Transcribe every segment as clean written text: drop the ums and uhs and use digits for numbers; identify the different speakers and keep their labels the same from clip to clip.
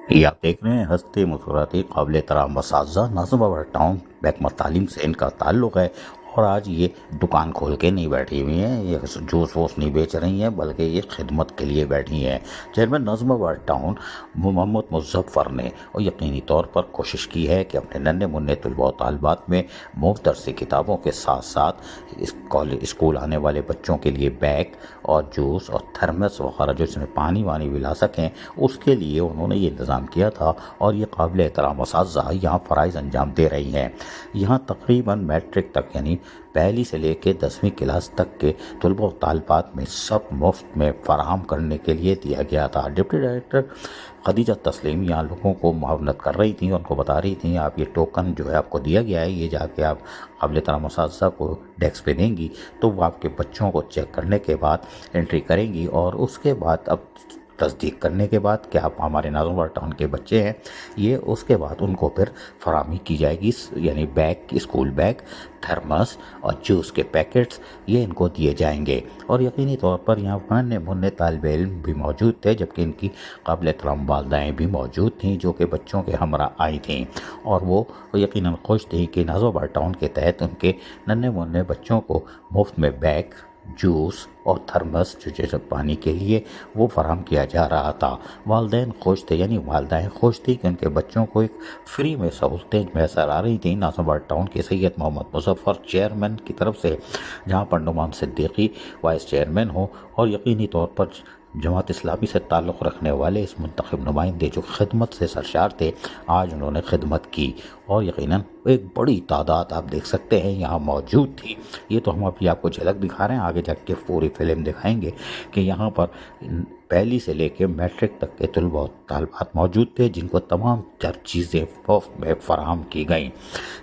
Speaker 1: ये आप देख रहे हैं हंसते मुस्कुराते काबिल एहतराम असातिज़ा नाज़िमाबाद टाउन महकमा तालीम से इनका ताल्लुक़ है। और आज ये दुकान खोल के नहीं बैठी हुई हैं, ये जूस वूस नहीं बेच रही हैं, बल्कि ये खिदमत के लिए बैठी हैं। चेयरमैन नाज़िमाबाद टाउन मोहम्मद मुज़फ़्फ़र ने और यकीनी तौर पर कोशिश की है कि अपने नन्हे मुन्ने तलबा व तालिबात में मुफ्त दरसी किताबों के साथ साथ इस स्कूल आने वाले बच्चों के लिए बैग और जूस और थर्मस वगैरह जो इसमें पानी वानी भी ला सकें, उसके लिए उन्होंने ये इंतज़ाम किया था। और ये काबिल एहतराम असातिज़ा यहाँ फ़राइज़ अंजाम दे रही हैं। यहाँ तकरीबन मैट्रिक तक यानी पहली से लेकर 10वीं क्लास तक के तलबा व तालिबात में सब मुफ्त में फ़राहम करने के लिए दिया गया था। डिप्टी डायरेक्टर खदीजा तस्लीम यहाँ लोगों को मुआवनत कर रही थी, उनको बता रही थी आप ये टोकन जो है आपको दिया गया है, ये जाके आप काबिल एहतराम असातिज़ा को डेस्क पे देंगी, तो वो आपके बच्चों को चेक करने के बाद एंट्री करेंगी और उसके बाद अब तस्दीक करने के बाद कि आप हमारे नाज़िमाबाद टाउन के बच्चे हैं, ये उसके बाद उनको फिर फराहमी की जाएगी, यानी बैग, स्कूल बैग, थर्मस और जूस के पैकेट्स ये इनको दिए जाएंगे। और यकीनी तौर पर यहाँ नन्हे मुन्ने तालिबे इल्म भी मौजूद थे, जबकि इनकी काबिल एहतराम वालिदाएँ भी मौजूद थीं जो कि बच्चों के हमरा आई थीं। और वो यकीनन खुश थी कि नाज़िमाबाद टाउन के तहत उनके नन्हे मुन्ने बच्चों को मुफ्त में बैग, जूस और थर्मस जो जैसे पानी के लिए वो फराहम किया जा रहा था। वालिदैन खुश थे, यानी वालिदाएँ खुश थी कि उनके बच्चों को एक फ्री में सहूलतें मैसर आ रही थी। नाज़िमाबाद टाउन के सैयद मोहम्मद मुज़फ़्फ़र चेयरमैन की तरफ से, जहाँ पर नुमान सिद्दीकी वाइस चेयरमैन हो और यकीनी तौर पर जमात इस्लामी से ताल्लुक़ रखने वाले इस मुंतखब नुमाइंदे जो खिदमत से सरशार थे, आज उन्होंने खिदमत की और यकीनन एक बड़ी तादाद आप देख सकते हैं यहाँ मौजूद थी। ये तो हम अभी आपको झलक दिखा रहे हैं, आगे जाके पूरी फिल्म दिखाएंगे कि यहाँ पर पहली से लेकर मैट्रिक तक के तलबा व तालिबात मौजूद थे जिनको तमाम चीज़ें मुफ्त में फ़राहम की गई।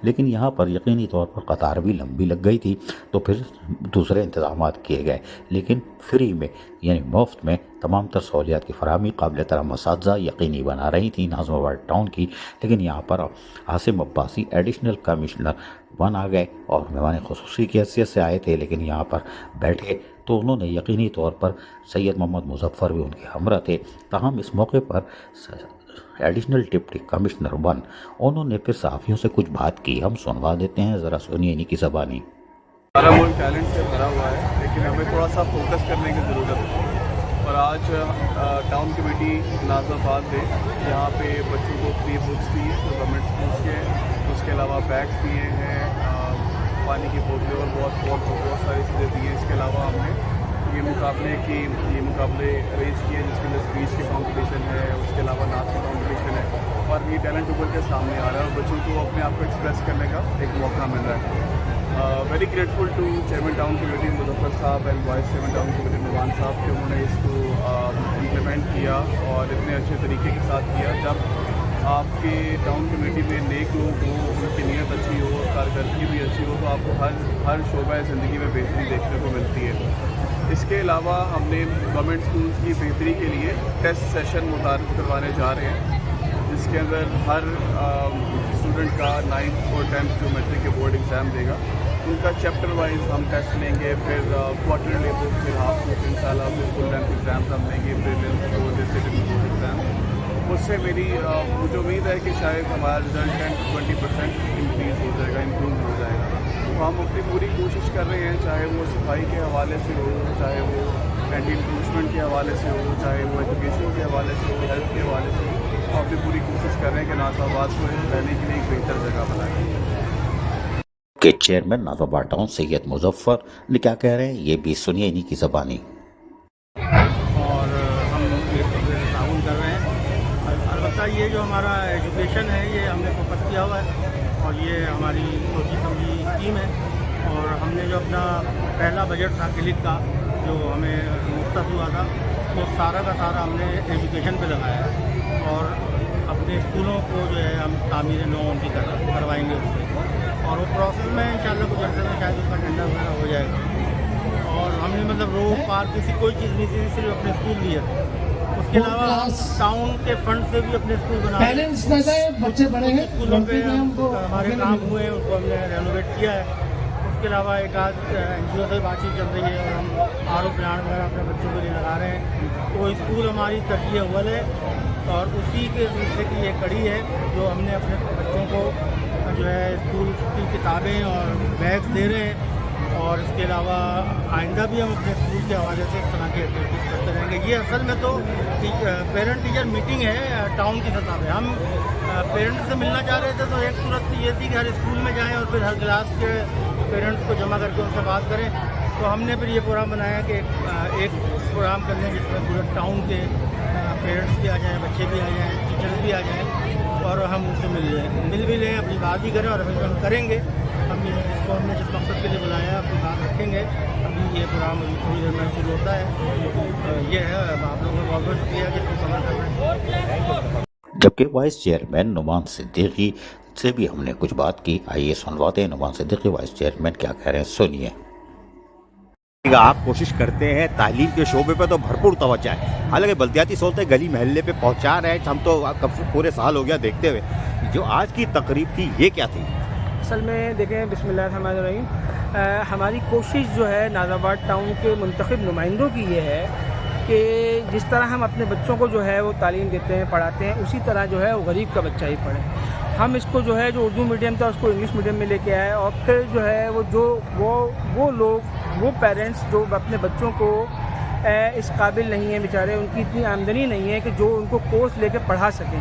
Speaker 1: लेकिन यहाँ पर यकीनी तौर पर कतार भी लंबी लग गई थी, तो फिर दूसरे इंतज़ाम किए गए, लेकिन फ्री में यानी मुफ्त में तमाम तर सहूलियात की फराहमी काबिल एहतराम असातिज़ा यकीनी बना रही थी नाज़िमाबाद टाउन की। लेकिन यहाँ पर आसिम अब्बासी एडिशनल कमिश्नर 1 आ गए और मेहमान ख़ुसूसी की हैसियत से आए थे, लेकिन यहाँ पर बैठे तो उन्होंने यकीनी तौर पर सैयद मोहम्मद मुज़फ़्फ़र भी उनके हमरा थे। ताहम इस मौके पर एडिशनल डिप्टी कमिश्नर 1 उन्होंने फिर सहाफ़ियों से कुछ बात की, हम सुनवा देते हैं, ज़रा सुनिए इन्हीं की ज़बानी।
Speaker 2: हमारा मुल्क टैलेंट से भरा हुआ है, लेकिन हमें थोड़ा सा फोकस करने की ज़रूरत है। और आज टाउन कमेटी नाज़िमाबाद ने यहाँ पे बच्चों को फ्री बुक्स दी है जो गवर्नमेंट स्कूल्स के हैं, उसके अलावा बैग्स दिए हैं, पानी की बोतलें और बहुत सारी चीज़ें दी हैं। इसके अलावा हमने ये मुकाबले अरेंज किए जिसके अंदर स्पीच की कॉम्पिटिशन है, उसके अलावा नाच का कॉम्पिटिशन है और ये टैलेंट उभर के सामने आ रहा है और बच्चों को अपने आप को एक्सप्रेस करने का एक मौका मिल रहा है। Very grateful to chairman town committee Muzaffar साहब and vice chairman town committee Noman साहब कि उन्होंने इसको इम्प्लीमेंट किया और इतने अच्छे तरीके के साथ किया। जब आपके टाउन कमेटी में नेक लोग हों, उनकी नीयत अच्छी हो, कारकर्दगी भी अच्छी हो, तो आपको हर शोबा ज़िंदगी में बेहतरी देखने को मिलती है। इसके अलावा हमने गवर्नमेंट स्कूल्स की बेहतरी के लिए टेस्ट सेशन मुतारिफ करवाने जा रहे हैं, जिसके अंदर हर स्टूडेंट का 9th और 10th जो मैट्रिक के बोर्ड एग्ज़ाम देगा उनका चैप्टर वाइज हम टेस्ट लेंगे, फिर क्वार्टर लेवल, फिर हाफ बुक इंशाल्लाह, फिर फुल लेंथ एग्ज़ाम्स हम लेंगे, फिर एग्ज़ाम। उससे मुझे उम्मीद है कि शायद हमारा रिजल्ट 10 to 20% इंक्रीज़ हो जाएगा, इम्प्रूव हो जाएगा। तो हम अपनी पूरी कोशिश कर रहे हैं, चाहे वो सफाई के हवाले से हो, चाहे वो एंटी इंक्रूचमेंट के हवाले से हो, चाहे वो एजुकेशन के हवाले से हो, हेल्थ के हवाले से हो, तो अपनी पूरी कोशिश कर रहे हैं कि नाज़िमाबाद को रहने के लिए एक बेहतर जगह बनाएं।
Speaker 1: के चेयरमैन नाज़िमाबाद टाउन सैयद मुज़फ़्फ़र ने क्या कह रहे हैं, ये भी सुनिए इन्हीं की ज़बानी।
Speaker 3: और हम ये ताउन कर रहे हैं। अलबत्ता ये जो हमारा एजुकेशन है ये हमने फोकस किया हुआ है और ये हमारी सोची समझी स्कीम है। और हमने जो अपना पहला बजट था क्लिक का जो हमें मुफ्त हुआ था, वो सारा का सारा हमने एजुकेशन पे लगाया है और अपने स्कूलों को जो है हम तामीर नौ उनकी करवाएंगे उससे, और वो प्रोसेस में इंशाल्लाह कुछ अर्से में शायद उसका टेंडर वगैरह हो जाएगा। और हमने मतलब रोड पार्क किसी कोई चीज़ नहीं थी, सिर्फ अपने स्कूल लिए थे। उसके अलावा हम टाउन के फंड से भी अपने स्कूल बनाए,
Speaker 4: बच्चे बड़े हैं,
Speaker 3: स्कूलों पे हमारे काम हुए हैं, उसको हमने रेनोवेट किया है। उसके अलावा एक आध NGO से बातचीत चल रही है और हम RO प्लांट वगैरह अपने बच्चों के लिए लगा रहे हैं। तो स्कूल हमारी तरजीह अव्वल है और उसी के सिलसिले की ये कड़ी है जो हमने अपने बच्चों को जो है स्कूल की किताबें और बैग्स दे रहे हैं, और इसके अलावा आइंदा भी हम अपने स्कूल के हवाले से इस तरह की एक्टिविटीज़ करते रहेंगे। ये असल में तो पेरेंट टीचर मीटिंग है टाउन की सतह पे। हम पेरेंट्स से मिलना चाह रहे थे, तो एक सूरत ये थी कि हर स्कूल में जाएं और फिर हर क्लास के पेरेंट्स को जमा करके उनसे बात करें। तो हमने फिर ये प्रोग्राम बनाया कि एक प्रोग्राम कर लें जिसमें पूरे टाउन के पेरेंट्स भी आ जाएँ, बच्चे भी आ जाएँ, टीचर्स भी आ जाएँ, और हम उनसे मिल भी लें, अपनी बात भी करें, और अभी हम करेंगे। हम इसको हमने जिस मकसद के लिए बुलाया है अपनी बात रखेंगे। अभी ये प्रोग्राम थोड़ी देर में शुरू होता है। ये है, आप लोगों को बहुत बहुत शुक्रिया कि इसको कवर कर रहे हैं।
Speaker 1: जबकि वाइस चेयरमैन नुमान सिद्दीकी से भी हमने कुछ बात की। आइए सुनवाते हैं नुमान सिद्दीकी वाइस चेयरमैन क्या कह रहे हैं, सुनिए।
Speaker 5: आप कोशिश करते हैं तालीम के शोबे पे तो भरपूर तवज्जो है, हालांकि बल्दियाती सहूलतें गली महल्ले पे पहुंचा रहे हैं। हम तो कब से पूरे साल हो गया देखते हुए। जो आज की तकरीब थी ये क्या थी?
Speaker 6: असल में देखें, बिस्मिल्लाहिर्रहमानिर्रहीम, हमारी कोशिश जो है नाज़ाबाद टाउन के मुंतखब नुमाइंदों की ये है कि जिस तरह हम अपने बच्चों को जो है वो तालीम देते हैं, पढ़ाते हैं, उसी तरह जो है वो गरीब का बच्चा ही पढ़े। हम इसको जो है जो उर्दू मीडियम था उसको इंग्लिश मीडियम में लेके आए, और फिर जो है वो लोग वो पेरेंट्स जो अपने बच्चों को इस काबिल नहीं है, बेचारे उनकी इतनी आमदनी नहीं है कि जो उनको कोर्स लेके पढ़ा सकें,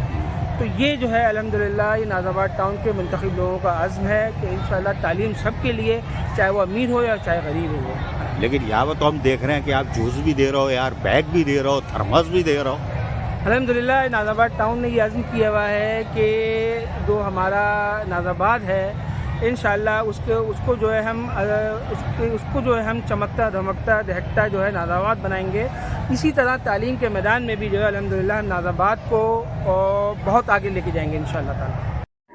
Speaker 6: तो ये जो है अल्हम्दुलिल्लाह ये नाज़ाबाद टाउन के मुंतखब लोगों का अज़्म है कि इंशाअल्लाह तालीम सब के लिए, चाहे वो अमीर हो या चाहे गरीब हो।
Speaker 5: लेकिन यहाँ पर तो हम देख रहे हैं कि आप जूस भी दे रहे हो यार, बैग भी दे रहे हो, थर्मस भी दे रहे हो।
Speaker 6: अल्हम्दुलिल्लाह नाज़ाबाद टाउन ने ये अज़्म किया हुआ है कि जो हमारा नाज़ाबाद है इंशाअल्लाह उसको जो है हम उसको जो है हम चमकता धमकता दहकता जो है नाज़ाबाद बनाएंगे। इसी तरह तालीम के मैदान में भी जो है अल्हम्दुलिल्लाह हम नाज़ाबाद को बहुत आगे लेके जाएंगे इंशाअल्लाह ताला।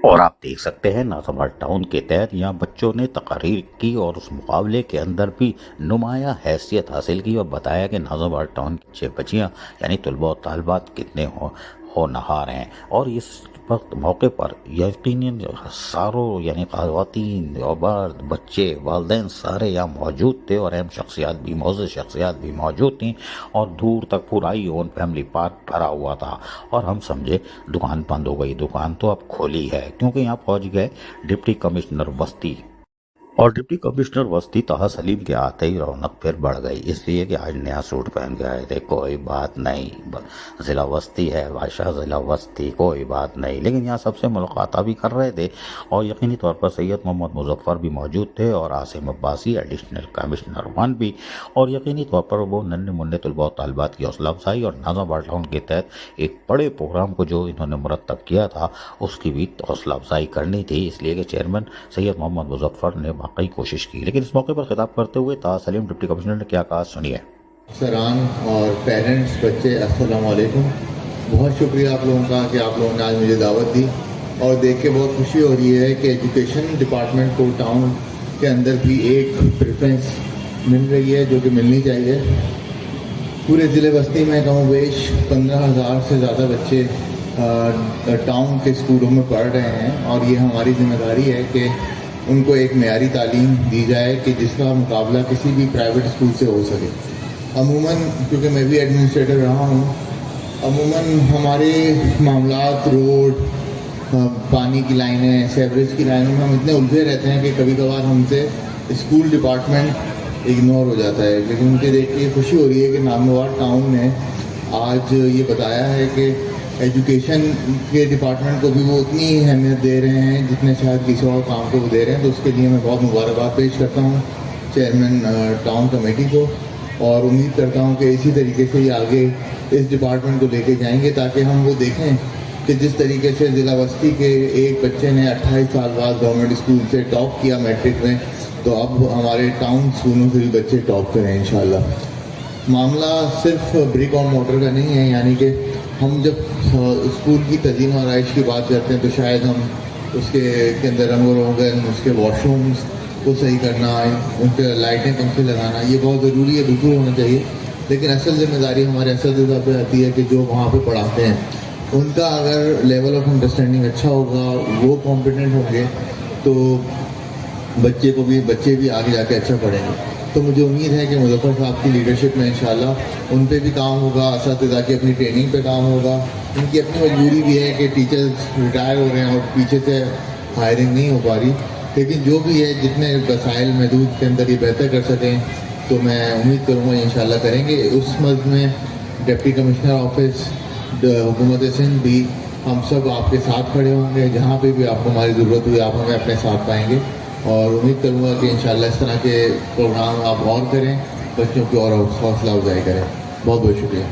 Speaker 1: और आप देख सकते हैं नाज़ाबाद टाउन के तहत यहाँ बच्चों ने तकारीर की और उस मुकाबले के अंदर भी नुमाया हैसियत हासिल की और बताया कि नाज़ाबाद टाउन की 6 बच्चियाँ यानी तलबा और तालिबात कितने होनहार हैं। और इस वक्त मौके पर यकीनन सारों यानी ख़वातीन और मर्द बच्चे वालिदैन सारे यहाँ मौजूद थे, और अहम शख्सियात भी मौजूद शख्सियात भी मौजूद थीं, और दूर तक पूरा ही ओन फैमिली पार्क भरा हुआ था। और हम समझे दुकान बंद हो गई, दुकान तो अब खोली है, क्योंकि यहाँ पहुँच गए डिप्टी कमिश्नर बस्ती, और डिप्टी कमिश्नर बस्ती ताहा सलीम के आते ही रौनक फिर बढ़ गई, इसलिए कि आज नया सूट पहन के आए थे। कोई बात नहीं, ज़िला बस्ती है, बादशाह ज़िला बस्ती, कोई बात नहीं। लेकिन यहाँ सबसे मुलाकात भी कर रहे थे, और यकीनी तौर पर सैयद मोहम्मद मुजफ्फर भी मौजूद थे, और आसिम अब्बासी एडिशनल कमिश्नर 1 भी, और यकीनी तौर पर वो नन्हे मुन्ने तलबा और तालिबात की हौसला अफजाई और नाज़ाबाद टाउन के तहत एक बड़े प्रोग्राम को जो इन्होंने मुरतब किया था उसकी भी हौसला अफजाई करनी थी, इसलिए कि चेयरमैन सैयद मोहम्मद मुजफ्फर ने वाकई कोशिश की। लेकिन इस मौके पर खिताब करते हुए ताहा सलीम डिप्टी कमिश्नर ने क्या कहा, सुनिए।
Speaker 7: सरान और पेरेंट्स, बच्चे, अस्सलाम वालेकुम। बहुत शुक्रिया आप लोगों का कि आप लोगों ने आज मुझे दावत दी, और देख के बहुत खुशी हो रही है कि एजुकेशन डिपार्टमेंट को टाउन के अंदर भी एक प्रेफरेंस मिल रही है जो कि मिलनी चाहिए। पूरे ज़िले बस्ती में कम बेश 15,000 से ज़्यादा बच्चे टाउन के स्कूलों में पढ़ रहे हैं, और ये हमारी जिम्मेदारी है कि उनको एक मेयारी तालीम दी जाए कि जिसका मुकाबला किसी भी प्राइवेट स्कूल से हो सके। अमूमन क्योंकि मैं भी एडमिनिस्ट्रेटर रहा हूँ, अमूमन हमारे मामलात रोड, पानी की लाइनें, सेवरेज की लाइनों में हम इतने उलझे रहते हैं कि कभी कभार हमसे स्कूल डिपार्टमेंट इग्नोर हो जाता है। लेकिन मुझे देख के खुशी हो रही है कि नाज़ाबाद टाउन ने आज ये बताया है कि एजुकेशन के डिपार्टमेंट को भी वो उतनी ही अहमियत दे रहे हैं जितने शायद किसी और काम को वो दे रहे हैं। तो उसके लिए मैं बहुत मुबारकबाद पेश करता हूँ चेयरमैन टाउन कमेटी को, और उम्मीद करता हूँ कि इसी तरीके से ही आगे इस डिपार्टमेंट को लेके जाएंगे, ताकि हम वो देखें कि जिस तरीके से ज़िला बस्ती के एक बच्चे ने 28 साल बाद गवर्नमेंट स्कूल से टॉप किया मैट्रिक में, तो अब हमारे टाउन स्कूलों से भी बच्चे टॉप करें इंशाल्लाह। मामला सिर्फ ब्रिक और मोटर का नहीं है, यानी कि हम जब स्कूल की तज़ीन और आराइश की बात करते हैं तो शायद हम उसके अंदर रंग रोगन, उसके वॉशरूम्स को सही करना, उनके लाइटें पंखे लगाना, ये बहुत ज़रूरी है, बिल्कुल होना चाहिए। लेकिन असल जिम्मेदारी हमारे असतिज़ा पे आती है कि जो वहाँ पे पढ़ाते हैं उनका अगर लेवल ऑफ अंडरस्टैंडिंग अच्छा होगा, वो कॉम्पिटेंट होंगे, तो बच्चे भी आगे जाके अच्छा पढ़ेंगे। تو مجھے امید ہے کہ مظفر صاحب کی لیڈرشپ میں انشاءاللہ ان پہ بھی کام ہوگا، اساتذہ کی اپنی ٹریننگ پہ کام ہوگا. ان کی اپنی مجبوری بھی ہے کہ ٹیچرز ریٹائر ہو رہے ہیں اور پیچھے سے ہائرنگ نہیں ہو پا رہی، لیکن جو بھی ہے جتنے وسائل محدود کے اندر یہ بہتر کر سکیں تو میں امید کروں گا انشاءاللہ کریں گے. اس مرض میں ڈپٹی کمشنر آفس حکومت سندھ بھی ہم سب آپ کے ساتھ کھڑے ہوں گے. جہاں پہ بھی آپ کو ہماری ضرورت ہوئی آپ ہمیں اپنے ساتھ پائیں گے، اور امید کروں گا کہ انشاءاللہ اس طرح کے پروگرام آپ اور کریں، بچوں کی اور حوصلہ افزائی کریں. بہت بہت شکریہ.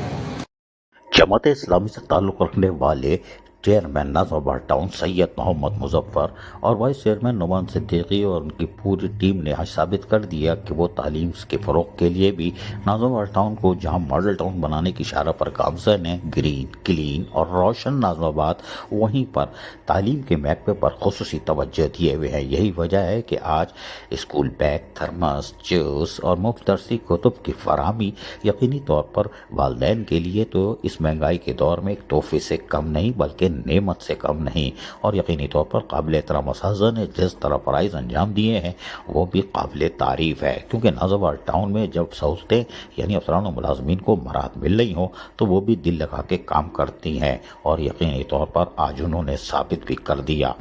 Speaker 1: جماعت اسلامی سے تعلق رکھنے والے چیئرمین ناظم آباد ٹاؤن سید محمد مظفر اور وائس چیئرمین نعمان صدیقی اور ان کی پوری ٹیم نے آج ثابت کر دیا کہ وہ تعلیم کے فروغ کے لیے بھی ناظم آباد ٹاؤن کو جہاں ماڈل ٹاؤن بنانے کی اشارہ پر گامزن ہے، گرین، کلین اور روشن ناظم آباد وہیں پر تعلیم کے محکمے پر خصوصی توجہ دیے ہوئے ہیں. یہی وجہ ہے کہ آج اسکول بیگ، تھرمس، جوس اور مفت درسی کتب کی فراہمی یقینی طور پر والدین کے لیے تو اس مہنگائی کے دور میں ایک تحفے سے کم نہیں بلکہ نعمت سے کم نہیں، اور یقینی طور پر قابل احترام اساتذہ نے جس طرح فرائض انجام دیے ہیں وہ بھی قابل تعریف ہے، کیونکہ ناظم آباد ٹاؤن میں جب سہولتیں یعنی افسران و ملازمین کو مراحت مل رہی ہوں تو وہ بھی دل لگا کے کام کرتی ہیں. اور یقینی طور پر آج انہوں نے ثابت بھی کر دیا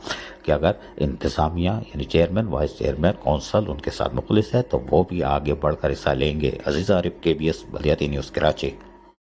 Speaker 1: کہ اگر انتظامیہ یعنی چیئرمین، وائس چیئرمین، کونسل ان کے ساتھ مخلص ہے تو وہ بھی آگے بڑھ کر حصہ لیں گے. عزیز عارف، KBS بلدیاتی نیوز، کراچی.